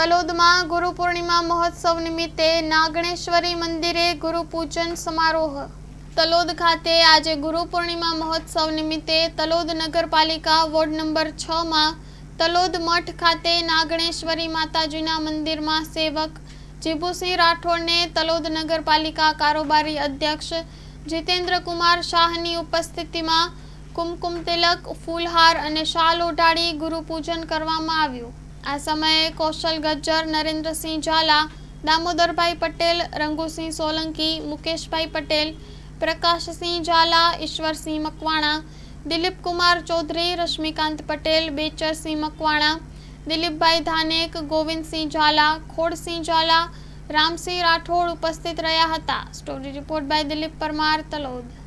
તલોદમાં ગુરુ પૂર્ણિમા મહોત્સવ નિમિત્તે નાગણેશ્વરી મંદિરે ગુરુ પૂજન સમારોહ। તલોદ ખાતે આજે ગુરુ પૂર્ણિમા મહોત્સવ નિમિત્તે તલોદ નગરપાલિકા વોર્ડ નંબર 6 માં તલોદ મઠ ખાતે નાગણેશ્વરી માતાજીના મંદિરમાં સેવક જીભુસિંહ રાઠોડને તલોદ નગરપાલિકા કારોબારી અધ્યક્ષ જીતેન્દ્ર કુમાર શાહની ઉપસ્થિતિમાં કુમકુમ તિલક, ફૂલહાર અને શાલ ઓઢાડી ગુરુ પૂજન કરવામાં આવ્યું। આ સમયે કૌશલ ગજ્જર, નરેન્દ્રસિંહ ઝાલા, દામોદરભાઈ પટેલ, રંગુસિંહ સોલંકી, મુકેશભાઈ પટેલ, પ્રકાશસિંહ ઝાલા, ઈશ્વરસિંહ મકવાણા, દિલીપ કુમાર ચૌધરી, રશ્મિકાંત પટેલ, બેચરસિંહ મકવાણા, દિલીપભાઈ ધાનેક, ગોવિંદસિંહ ઝાલા, ખોડસિંહ ઝાલા, રામસિંહ રાઠોડ ઉપસ્થિત રહ્યા હતા। Story report by Dilip Parmar, Talod.